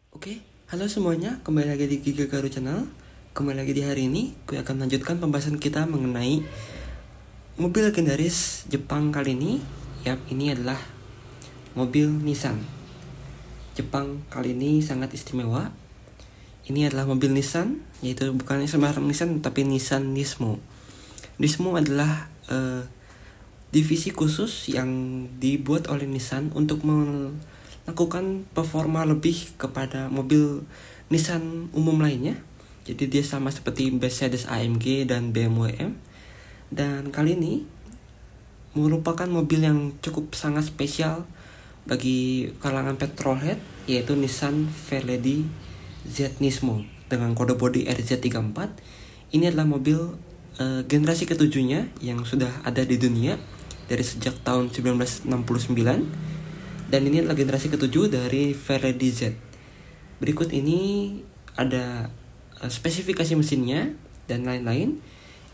Oke, halo semuanya, kembali lagi di Giga Garu Channel. Kembali lagi di hari ini, gue akan melanjutkan pembahasan kita mengenai mobil legendaris Jepang kali ini. Yap, ini adalah mobil Nissan. Jepang kali ini sangat istimewa. Ini adalah mobil Nissan, yaitu bukan sembarang Nissan, tapi Nissan Nismo. Nismo adalah divisi khusus yang dibuat oleh Nissan untuk melakukan performa lebih kepada mobil Nissan umum lainnya. Jadi dia sama seperti Mercedes AMG dan BMW M. Dan kali ini merupakan mobil yang cukup sangat spesial bagi kalangan petrolhead, yaitu Nissan Veredi Z Nismo dengan kode bodi RZ34. Ini adalah mobil generasi ketujuhnya yang sudah ada di dunia dari sejak tahun 1969. Dan ini adalah generasi ketujuh dari Veredi Z. Berikut ini ada spesifikasi mesinnya dan lain-lain.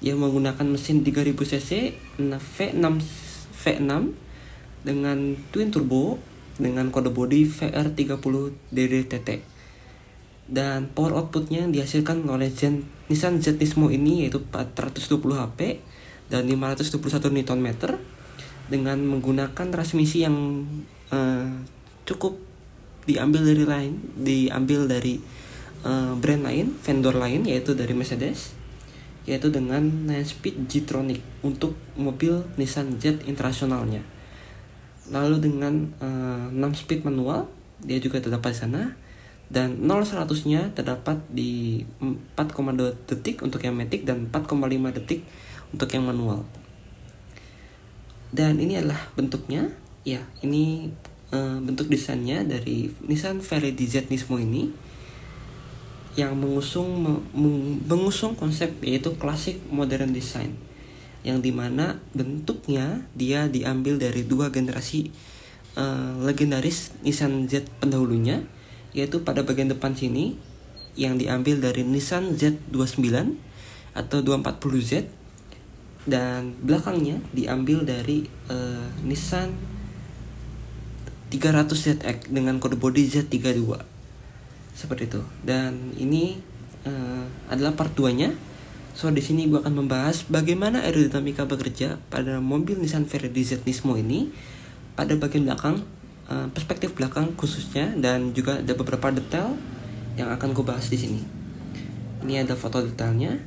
Yang menggunakan mesin 3000 cc V6 dengan twin turbo dengan kode bodi VR30DDTT. Dan power outputnya dihasilkan oleh Nissan Z Nismo ini yaitu 420 HP dan 521 Nm dengan menggunakan transmisi yang cukup diambil dari brand lain, vendor lain, yaitu dari Mercedes, yaitu dengan 9-speed G-tronic untuk mobil Nissan Z internasionalnya. Lalu dengan 6-speed manual dia juga terdapat di sana, dan 0-100-nya terdapat di 4,2 detik untuk yang matic dan 4,5 detik untuk yang manual. Dan ini adalah bentuknya. Ya, ini bentuk desainnya dari Nissan Veredi Z Nismo ini yang mengusung konsep yaitu classic modern design, yang dimana bentuknya dia diambil dari dua generasi legendaris Nissan Z pendahulunya, yaitu pada bagian depan sini yang diambil dari Nissan Z29 atau 240Z, dan belakangnya diambil dari Nissan 300ZX dengan kode bodi Z32 seperti itu. Dan ini adalah part 2-nya. So di sini gue akan membahas bagaimana aerodinamika bekerja pada mobil Nissan Veredi Z Nismo ini pada bagian belakang, perspektif belakang khususnya, dan juga ada beberapa detail yang akan gue bahas di sini. Ini ada foto detailnya.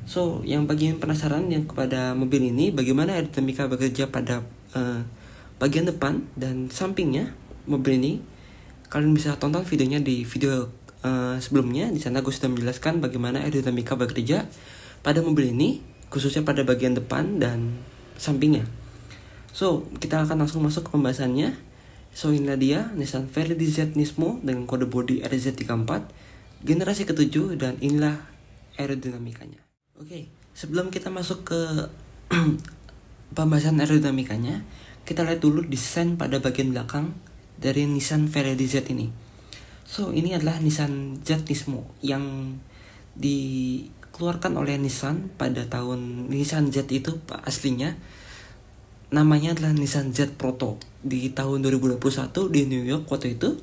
So yang bagi yang penasaran yang kepada mobil ini bagaimana aerodinamika bekerja pada bagian depan dan sampingnya mobil ini, kalian bisa tonton videonya di video sebelumnya. Di sana gue sudah menjelaskan bagaimana aerodinamika bekerja pada mobil ini, khususnya pada bagian depan dan sampingnya. So kita akan langsung masuk ke pembahasannya. So inilah dia Nissan Veredi Z Nismo dengan kode bodi RZ34 generasi ke-7, dan inilah aerodinamikanya. Oke, sebelum kita masuk ke pembahasan aerodinamikanya, kita lihat dulu desain pada bagian belakang dari Nissan Veredi Z ini. So ini adalah Nissan Z Nismo yang dikeluarkan oleh Nissan pada tahun Nissan Z itu aslinya namanya adalah Nissan Z Proto. Di tahun 2021 di New York waktu itu,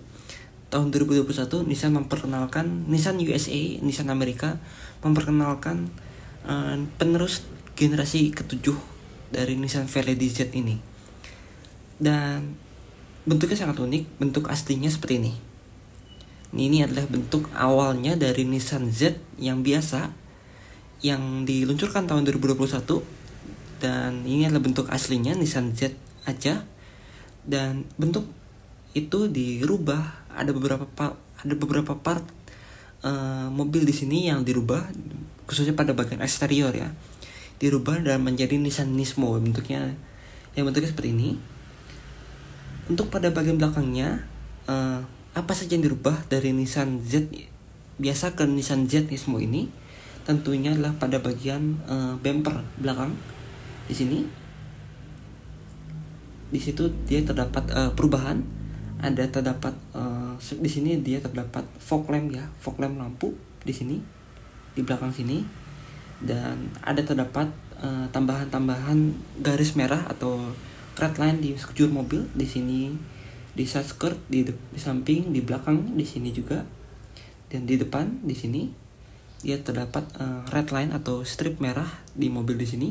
tahun 2021 Nissan memperkenalkan, Nissan USA, Nissan Amerika memperkenalkan penerus generasi ke-7 dari Nissan Veredi Z ini. Dan bentuknya sangat unik. Bentuk aslinya seperti ini. Ini adalah bentuk awalnya dari Nissan Z yang biasa yang diluncurkan tahun 2021, dan ini adalah bentuk aslinya Nissan Z aja. Dan bentuk itu dirubah, ada beberapa part mobil di sini yang dirubah, khususnya pada bagian eksterior ya, dirubah dan menjadi Nissan Nismo bentuknya seperti ini. Untuk pada bagian belakangnya, apa saja yang dirubah dari Nissan Z biasa ke Nissan Z Nismo ini? Tentunya adalah pada bagian bumper belakang. Di sini, di situ dia terdapat perubahan. Di sini dia terdapat fog lamp lampu di sini, di belakang sini, dan ada terdapat tambahan garis merah atau red line di sekujur mobil di sini, di side skirt, di samping, di belakang, di sini juga Dan di depan di sini dia terdapat red line atau strip merah di mobil di sini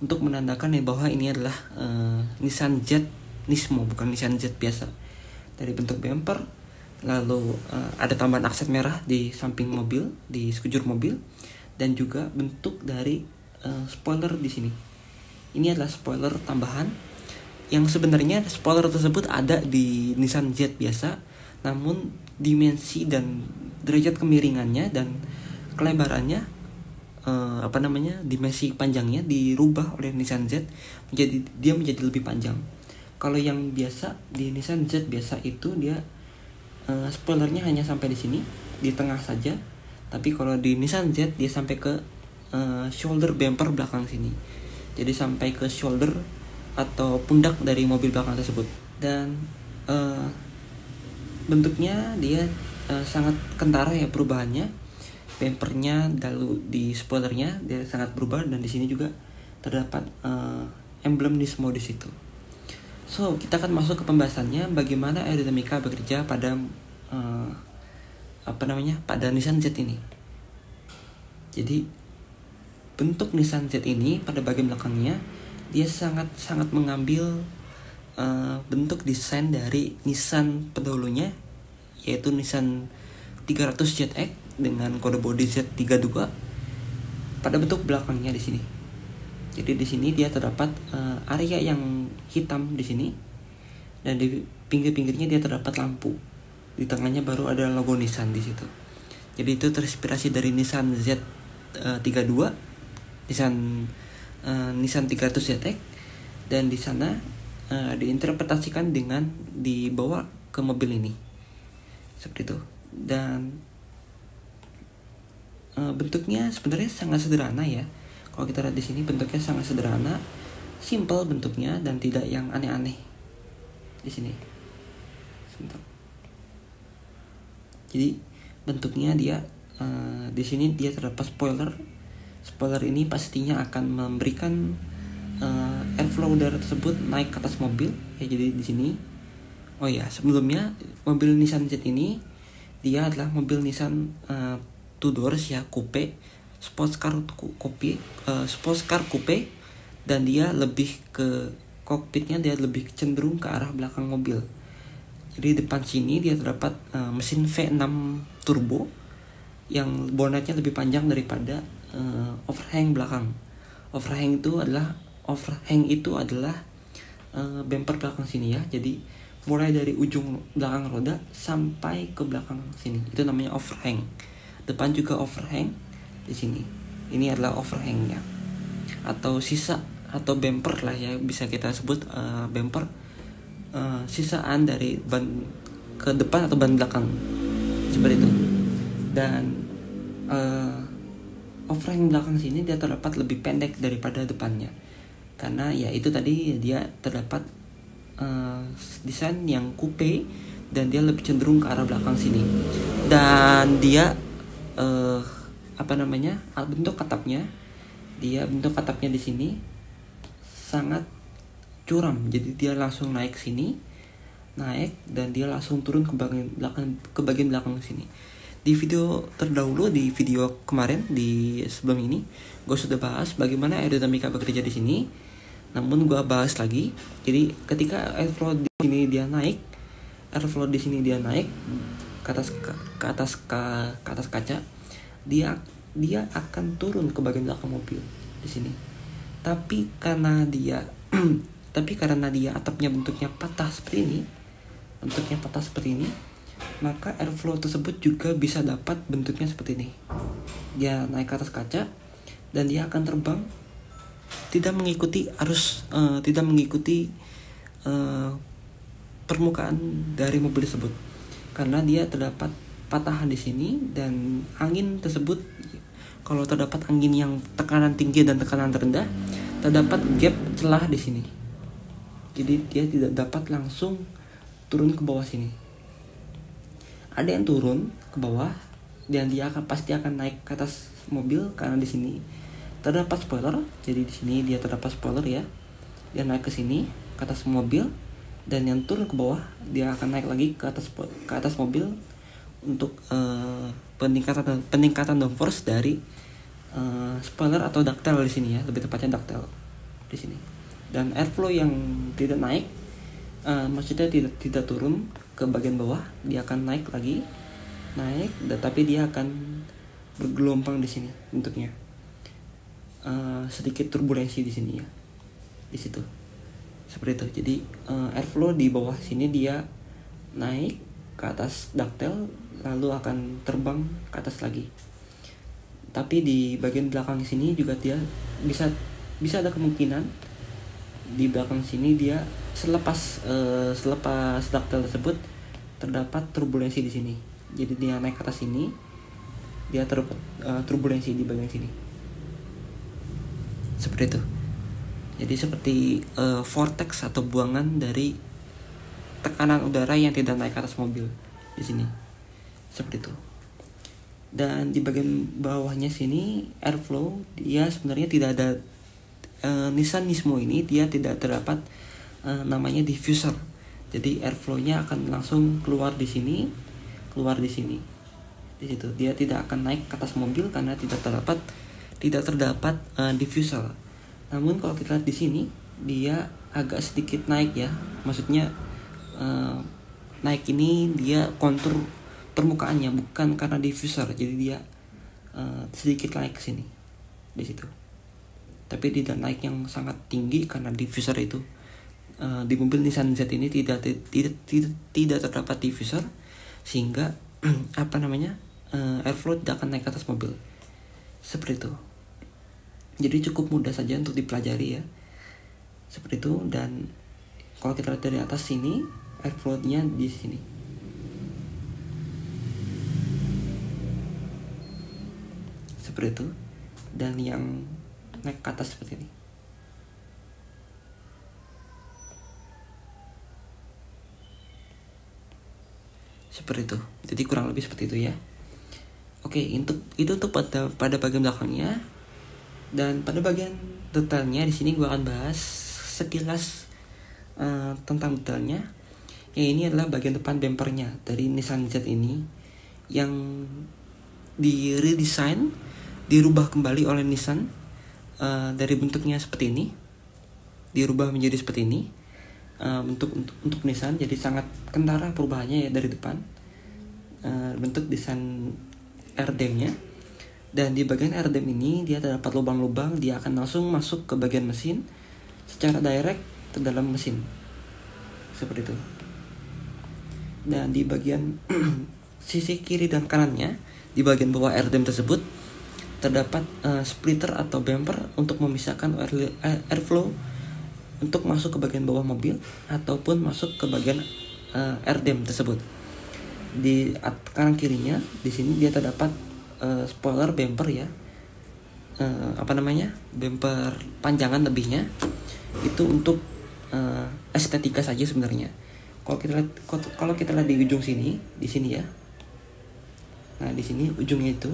untuk menandakan bahwa ini adalah Nissan Jet Nismo, bukan Nissan Jet biasa. Dari bentuk bumper, lalu ada tambahan aksen merah di samping mobil, di sekujur mobil, dan juga bentuk dari spoiler di sini. Ini adalah spoiler tambahan yang sebenarnya spoiler tersebut ada di Nissan Jet biasa, namun dimensi dan derajat kemiringannya dan kelebarannya dimensi panjangnya dirubah oleh Nissan Z menjadi lebih panjang. Kalau yang biasa di Nissan Z biasa itu dia spoilernya hanya sampai di sini, di tengah saja. Tapi kalau di Nissan Z dia sampai ke shoulder bumper belakang sini. Jadi sampai ke shoulder atau pundak dari mobil belakang tersebut. Dan bentuknya dia sangat kentara ya perubahannya. Bumpernya lalu di spoilernya dia sangat berubah, dan di sini juga terdapat emblem Nismo di situ. So, kita akan masuk ke pembahasannya bagaimana aerodinamika bekerja pada pada Nissan Z ini. Jadi bentuk Nissan Z ini pada bagian belakangnya dia sangat mengambil bentuk desain dari Nissan pendahulunya, yaitu Nissan 300 ZX dengan kode bodi Z32 pada bentuk belakangnya di sini. Jadi di sini dia terdapat area yang hitam di sini, dan di pinggir-pinggirnya dia terdapat lampu. Di tengahnya baru ada logo Nissan di situ. Jadi itu terinspirasi dari Nissan Z32, Nissan 300 ZX, dan di sana diinterpretasikan dengan dibawa ke mobil ini seperti itu. Dan bentuknya sebenarnya sangat sederhana ya. Kalau kita lihat di sini bentuknya sangat sederhana, simple bentuknya dan tidak yang aneh-aneh di sini. Sebentar. Jadi bentuknya dia di sini dia terdapat spoiler. Spoiler ini pastinya akan memberikan airflow udara tersebut naik ke atas mobil ya. Jadi di sini, oh ya sebelumnya mobil Nissan Z ini dia adalah mobil Nissan two doors ya, coupe, sports car coupe, dan dia lebih ke kokpitnya dia lebih cenderung ke arah belakang mobil. Jadi depan sini dia terdapat mesin V6 turbo yang bonetnya lebih panjang daripada overhang belakang. Overhang itu adalah bumper belakang sini ya. Jadi mulai dari ujung belakang roda sampai ke belakang sini itu namanya overhang. Depan juga overhang di sini. Ini adalah overhangnya atau sisa atau bumper lah ya, bisa kita sebut bumper sisaan dari ban ke depan atau ban belakang seperti itu. Dan overhang belakang sini dia terdapat lebih pendek daripada depannya, karena ya itu tadi dia terdapat desain yang coupe dan dia lebih cenderung ke arah belakang sini. Dan dia bentuk atapnya di sini sangat curam. Jadi dia langsung naik dan dia langsung turun ke bagian belakang sini. Di video terdahulu, di video kemarin di sebelum ini, gue sudah bahas bagaimana aerodinamika bekerja di sini. Namun gue bahas lagi. Jadi ketika airflow di sini dia naik ke atas kaca, dia akan turun ke bagian belakang mobil di sini. Tapi karena dia atapnya bentuknya patah seperti ini, maka airflow tersebut juga bisa dapat bentuknya seperti ini. Dia naik ke atas kaca dan dia akan terbang, tidak mengikuti permukaan dari mobil tersebut, karena dia terdapat patahan di sini. Dan angin tersebut, kalau terdapat angin yang tekanan tinggi dan tekanan rendah, terdapat gap celah di sini. Jadi dia tidak dapat langsung turun ke bawah sini. Ada yang turun ke bawah dan dia pasti akan naik ke atas mobil, karena di sini terdapat spoiler. Jadi di sini dia terdapat spoiler ya. Dia naik ke sini ke atas mobil, dan yang turun ke bawah dia akan naik lagi ke atas mobil untuk peningkatan downforce dari spoiler atau ductile di sini ya, lebih tepatnya ductile di sini. Dan airflow yang tidak naik, maksudnya tidak turun ke bagian bawah, dia akan naik, tapi dia akan bergelombang di sini bentuknya, sedikit turbulensi di sini ya, di situ seperti itu. Jadi airflow di bawah sini dia naik ke atas ductile, lalu akan terbang ke atas lagi. Tapi di bagian belakang sini juga dia bisa ada kemungkinan di belakang sini dia selepas ductile tersebut terdapat turbulensi di sini. Jadi dia naik ke atas sini, dia terdapat turbulensi di bagian sini. Seperti itu. Jadi seperti vortex atau buangan dari tekanan udara yang tidak naik ke atas mobil di sini. Seperti itu. Dan di bagian bawahnya sini airflow, dia sebenarnya tidak ada Nissan Nismo ini dia tidak terdapat namanya diffuser. Jadi airflow-nya akan langsung keluar di sini, di situ. Dia tidak akan naik ke atas mobil karena tidak terdapat diffuser. Namun kalau kita lihat di sini, dia agak sedikit naik ya. Maksudnya naik ini dia kontur permukaannya, bukan karena diffuser. Jadi dia sedikit naik ke sini, di situ. Tapi tidak naik yang sangat tinggi karena diffuser itu di mobil Nissan Z ini tidak terdapat diffuser, sehingga airflow tidak akan naik ke atas mobil. Seperti itu. Jadi cukup mudah saja untuk dipelajari ya, seperti itu. Dan kalau kita lihat dari atas sini, airflow-nya di sini, seperti itu. Dan yang naik ke atas seperti ini. Seperti itu. Jadi kurang lebih seperti itu ya. Oke, untuk pada bagian belakangnya. Dan pada bagian detailnya di sini gue akan bahas sekilas tentang detailnya. Ya, ini adalah bagian depan bumpernya dari Nissan Z ini yang redesign, dirubah kembali oleh Nissan dari bentuknya seperti ini, dirubah menjadi seperti ini untuk Nissan. Jadi sangat kentara perubahannya ya dari depan, bentuk desain RDM-nya. Dan di bagian RDM ini dia terdapat lubang-lubang, dia akan langsung masuk ke bagian mesin secara direct ke dalam mesin. Seperti itu. Dan di bagian sisi kiri dan kanannya, di bagian bawah RDM tersebut terdapat splitter atau bumper untuk memisahkan airflow untuk masuk ke bagian bawah mobil ataupun masuk ke bagian RDM tersebut. Di kanan kirinya di sini dia terdapat spoiler bumper ya, bumper panjangan lebihnya itu untuk estetika saja sebenarnya. Kalau kita lihat di ujung sini, di sini ya, nah di sini ujungnya itu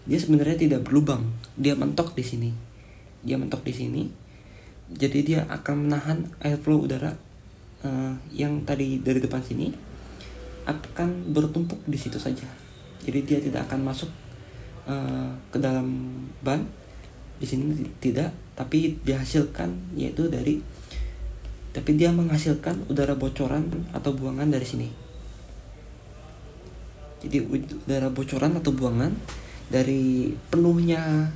dia sebenarnya tidak berlubang, dia mentok di sini, jadi dia akan menahan airflow udara yang tadi dari depan sini akan bertumpuk di situ saja. Jadi dia tidak akan masuk ke dalam ban di sini, tidak, tapi dia menghasilkan udara bocoran atau buangan dari sini. Jadi udara bocoran atau buangan dari penuhnya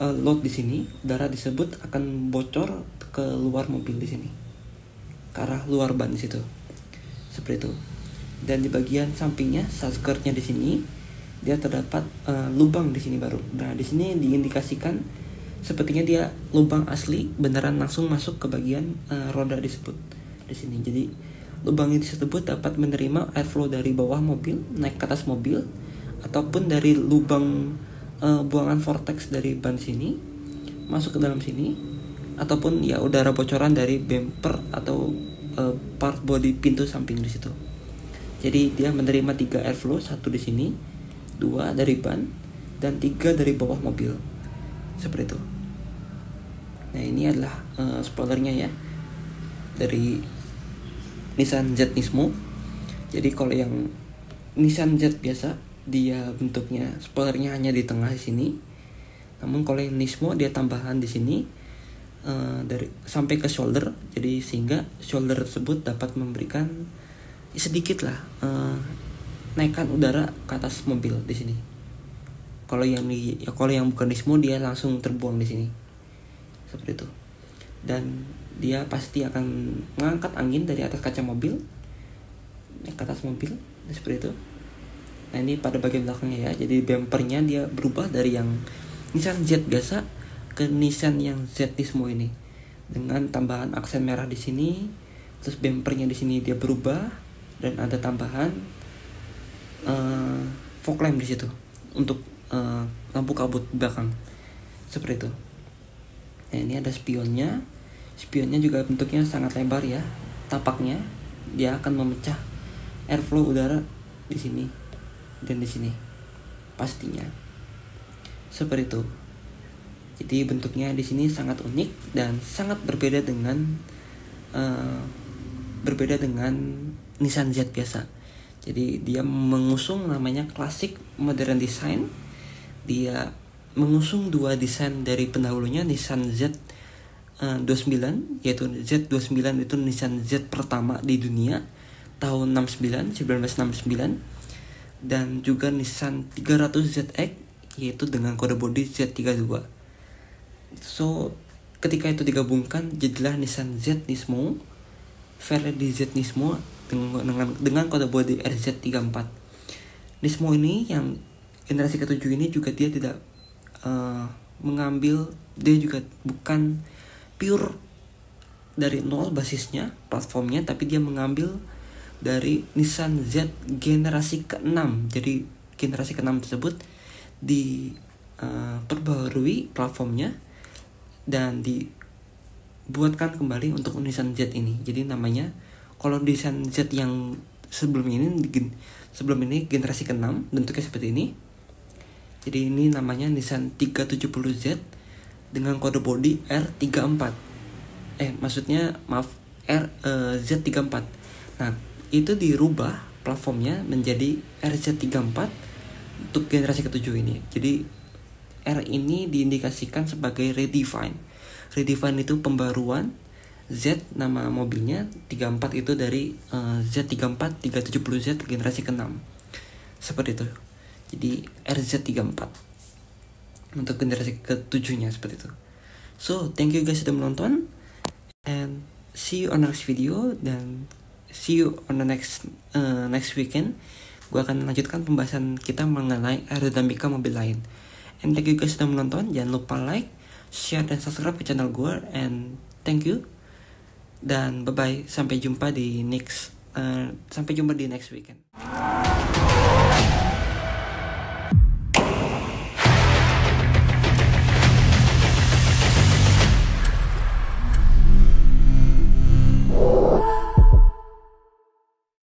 load di sini, udara disebut akan bocor ke luar mobil di sini, ke arah luar ban di situ. Seperti itu. Dan di bagian sampingnya, skirtnya di sini dia terdapat lubang di sini baru. Nah, di sini diindikasikan sepertinya dia lubang asli beneran langsung masuk ke bagian roda disebut di sini. Jadi lubang ini tersebut dapat menerima airflow dari bawah mobil naik ke atas mobil, ataupun dari lubang buangan vortex dari ban sini masuk ke dalam sini, ataupun ya udara bocoran dari bumper atau part body pintu samping di situ. Jadi dia menerima 3 airflow, 1 di sini, 2 dari ban, dan 3 dari bawah mobil. Seperti itu. Nah, ini adalah spoilernya ya dari Nissan Z Nismo. Jadi kalau yang Nissan Z biasa, dia bentuknya spoilernya hanya di tengah di sini. Namun kalau yang Nismo dia tambahan di sini dari sampai ke shoulder, jadi sehingga shoulder tersebut dapat memberikan sedikit lah naikkan udara ke atas mobil di sini. Kalau yang bukan Nismo dia langsung terbuang di sini seperti itu. Dan dia pasti akan mengangkat angin dari atas kaca mobil ke atas mobil seperti itu. Nah ini pada bagian belakangnya ya, jadi bumpernya dia berubah dari yang Nissan Z biasa ke Nissan yang Z Nismo ini dengan tambahan aksen merah di sini. Terus bumpernya di sini dia berubah dan ada tambahan fog lamp di situ untuk lampu kabut belakang seperti itu. Nah ini ada spionnya. Spionnya juga bentuknya sangat lebar ya. Tapaknya dia akan memecah airflow udara di sini dan di sini pastinya seperti itu. Jadi bentuknya di sini sangat unik dan sangat berbeda dengan Nissan Z biasa. Jadi dia mengusung namanya classic modern design. Dia mengusung dua desain dari pendahulunya, Nissan Z 29, yaitu Z29 itu Nissan Z pertama di dunia tahun 1969, dan juga Nissan 300ZX yaitu dengan kode bodi Z32. So ketika itu digabungkan jadilah Nissan Z Nismo, variasi Z Nismo dengan kode bodi RZ34. Nismo ini yang generasi ke-7 ini juga dia tidak mengambil, dia juga bukan pure dari nol basisnya platformnya, tapi dia mengambil dari Nissan Z generasi ke-6. Jadi generasi ke-6 tersebut diperbarui platformnya dan dibuatkan kembali untuk Nissan Z ini. Jadi namanya, kalau Nissan Z yang sebelum ini generasi ke-6 bentuknya seperti ini. Jadi ini namanya Nissan 370Z dengan kode bodi R34. Z34. Nah, itu dirubah platformnya menjadi RZ34 untuk generasi ke-7 ini. Jadi R ini diindikasikan sebagai redefine. Redefine itu pembaruan, Z nama mobilnya, 34 itu dari Z34 370Z generasi ke-6. Seperti itu. Jadi RZ34 untuk generasi ke-7-nya seperti itu. So, thank you guys sudah menonton, and see you on next video, dan see you on the next weekend. Gue akan lanjutkan pembahasan kita mengenai aerodinamika mobil lain. And thank you guys sudah menonton. Jangan lupa like, share, dan subscribe ke channel gue. And thank you. Dan bye bye. Sampai jumpa di next weekend.